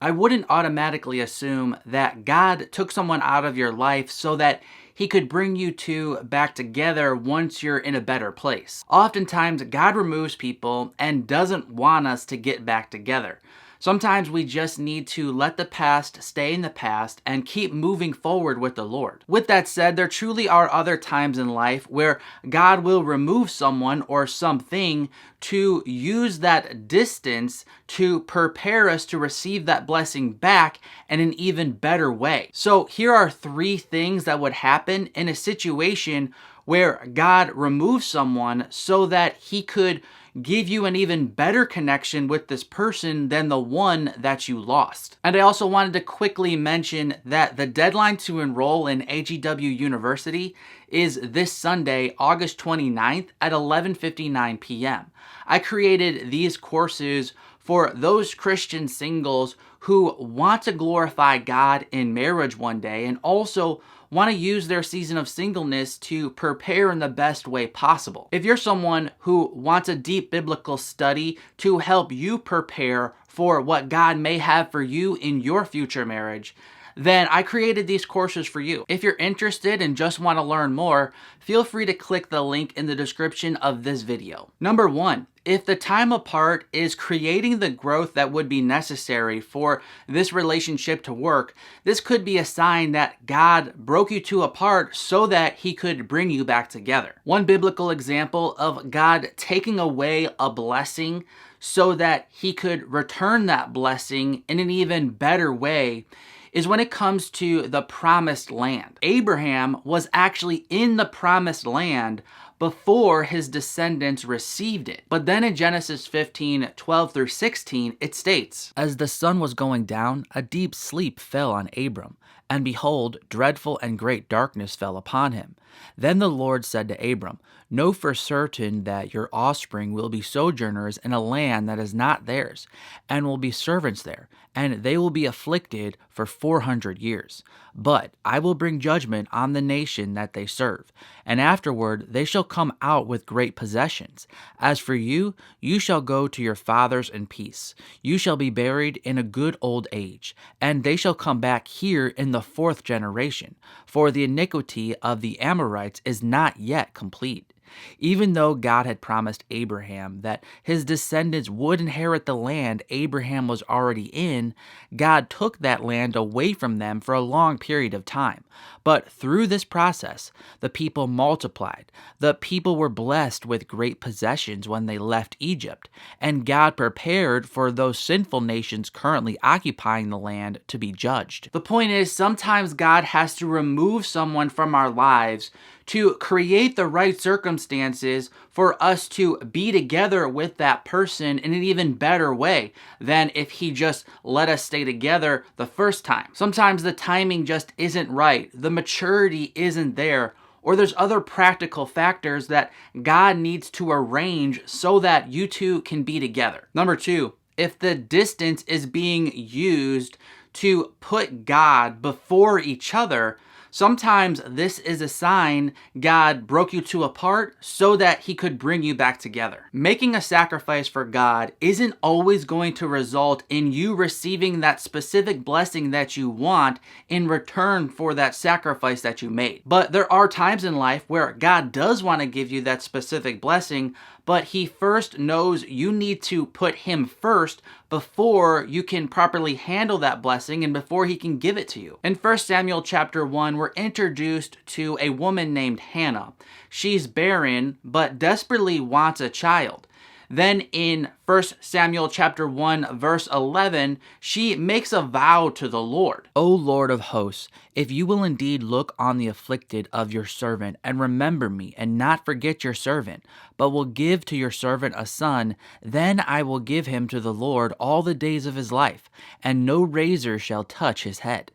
I wouldn't automatically assume that God took someone out of your life so that he could bring you two back together once you're in a better place. Oftentimes, God removes people and doesn't want us to get back together. Sometimes we just need to let the past stay in the past and keep moving forward with the Lord. With that said, there truly are other times in life where God will remove someone or something to use that distance to prepare us to receive that blessing back in an even better way. So here are 3 things that would happen in a situation where God removes someone so that he could give you an even better connection with this person than the one that you lost. And I also wanted to quickly mention that the deadline to enroll in AGW University is this Sunday, August 29th at 11:59 p.m. I created these courses for those Christian singles who want to glorify God in marriage one day and also want to use their season of singleness to prepare in the best way possible. If you're someone who wants a deep biblical study to help you prepare for what God may have for you in your future marriage, then I created these courses for you. If you're interested and just want to learn more, feel free to click the link in the description of this video. Number 1, if the time apart is creating the growth that would be necessary for this relationship to work, this could be a sign that God broke you two apart so that he could bring you back together. One biblical example of God taking away a blessing so that he could return that blessing in an even better way is when it comes to the promised land. Abraham was actually in the promised land before his descendants received it. But then in Genesis 15:12 through 16, it states, "As the sun was going down, a deep sleep fell on Abram, and behold, dreadful and great darkness fell upon him. Then the Lord said to Abram, Know for certain that your offspring will be sojourners in a land that is not theirs, and will be servants there, and they will be afflicted for 400 years. But I will bring judgment on the nation that they serve, and afterward they shall come out with great possessions. As for you, you shall go to your fathers in peace. You shall be buried in a good old age, and they shall come back here in the 4th generation, for the iniquity of the Amorites is not yet complete." Even though God had promised Abraham that his descendants would inherit the land Abraham was already in, God took that land away from them for a long period of time. But through this process, the people multiplied. The people were blessed with great possessions when they left Egypt, and God prepared for those sinful nations currently occupying the land to be judged. The point is, sometimes God has to remove someone from our lives to create the right circumstances for us to be together with that person in an even better way than if he just let us stay together the first time. Sometimes the timing just isn't right, the maturity isn't there, or there's other practical factors that God needs to arrange so that you two can be together. Number 2, if the distance is being used to put God before each other, sometimes this is a sign God broke you two apart so that he could bring you back together. Making a sacrifice for God isn't always going to result in you receiving that specific blessing that you want in return for that sacrifice that you made. But there are times in life where God does want to give you that specific blessing, but he first knows you need to put him first before you can properly handle that blessing and before he can give it to you. In 1 Samuel chapter 1, we're introduced to a woman named Hannah. She's barren, but desperately wants a child. Then in 1 Samuel chapter 1, verse 11, she makes a vow to the Lord. "O Lord of hosts, if you will indeed look on the afflicted of your servant and remember me and not forget your servant, but will give to your servant a son, then I will give him to the Lord all the days of his life, and no razor shall touch his head."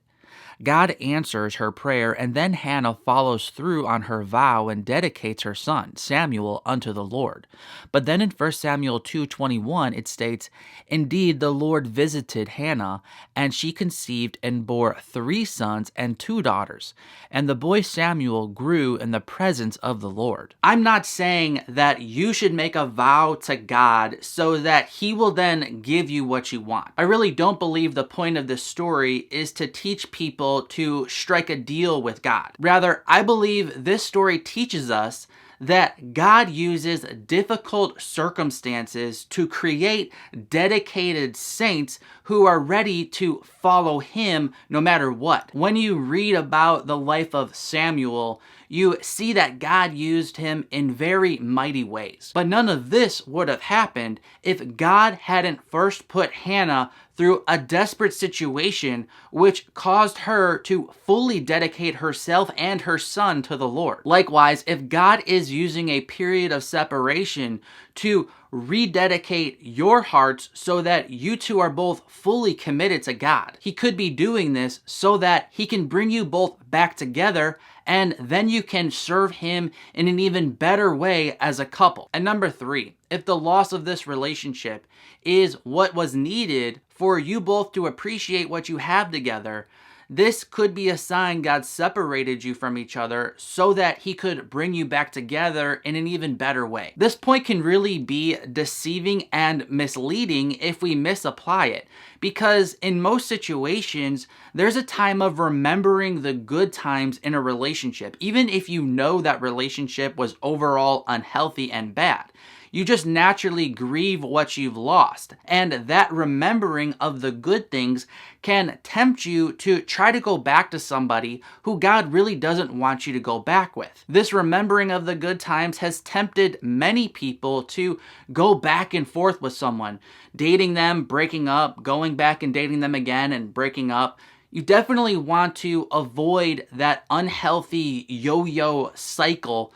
God answers her prayer, and then Hannah follows through on her vow and dedicates her son, Samuel, unto the Lord. But then in 1 Samuel 2:21 it states, "Indeed the Lord visited Hannah, and she conceived and bore 3 sons and 2 daughters. And the boy Samuel grew in the presence of the Lord." I'm not saying that you should make a vow to God so that he will then give you what you want. I really don't believe the point of this story is to teach people to strike a deal with God. Rather, I believe this story teaches us that God uses difficult circumstances to create dedicated saints who are ready to follow him no matter what. When you read about the life of Samuel, you see that God used him in very mighty ways. But none of this would have happened if God hadn't first put Hannah through a desperate situation which caused her to fully dedicate herself and her son to the Lord. Likewise, if God is using a period of separation to rededicate your hearts so that you two are both fully committed to God, he could be doing this so that he can bring you both back together, and then you can serve him in an even better way as a couple. And number 3, if the loss of this relationship is what was needed for you both to appreciate what you have together, this could be a sign God separated you from each other so that he could bring you back together in an even better way. This point can really be deceiving and misleading if we misapply it, because in most situations, there's a time of remembering the good times in a relationship, even if you know that relationship was overall unhealthy and bad. You just naturally grieve what you've lost. And that remembering of the good things can tempt you to try to go back to somebody who God really doesn't want you to go back with. This remembering of the good times has tempted many people to go back and forth with someone, dating them, breaking up, going back and dating them again and breaking up. You definitely want to avoid that unhealthy yo-yo cycle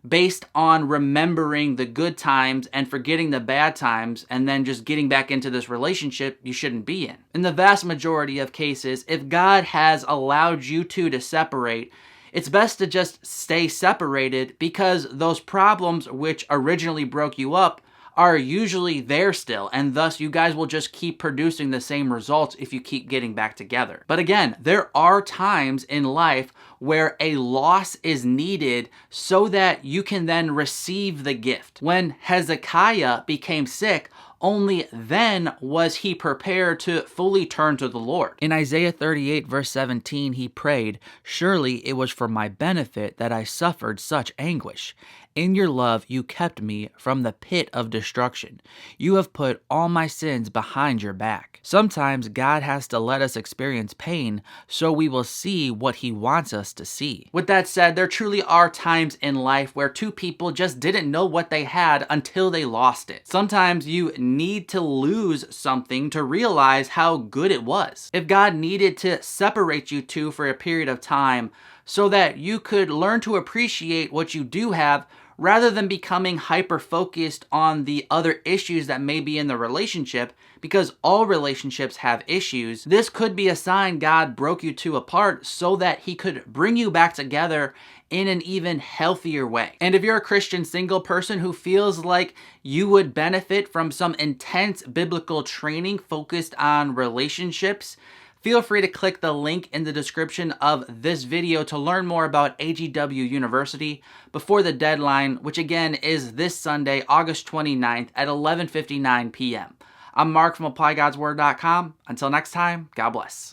based on remembering the good times and forgetting the bad times and then just getting back into this relationship you shouldn't be in. In the vast majority of cases, if God has allowed you two to separate, it's best to just stay separated, because those problems which originally broke you up are usually there still, and thus you guys will just keep producing the same results if you keep getting back together. But again, there are times in life where a loss is needed so that you can then receive the gift. When Hezekiah became sick, only then was he prepared to fully turn to the Lord. In Isaiah 38 verse 17, he prayed, "Surely it was for my benefit that I suffered such anguish. In your love you kept me from the pit of destruction. You have put all my sins behind your back." Sometimes God has to let us experience pain so we will see what he wants us to see. With that said, there truly are times in life where two people just didn't know what they had until they lost it. Sometimes you need to lose something to realize how good it was. If God needed to separate you two for a period of time so that you could learn to appreciate what you do have, rather than becoming hyper-focused on the other issues that may be in the relationship, because all relationships have issues, this could be a sign God broke you two apart so that he could bring you back together in an even healthier way. And if you're a Christian single person who feels like you would benefit from some intense biblical training focused on relationships, feel free to click the link in the description of this video to learn more about AGW University before the deadline, which again is this Sunday, August 29th at 11:59 p.m. I'm Mark from ApplyGodsWord.com. Until next time, God bless.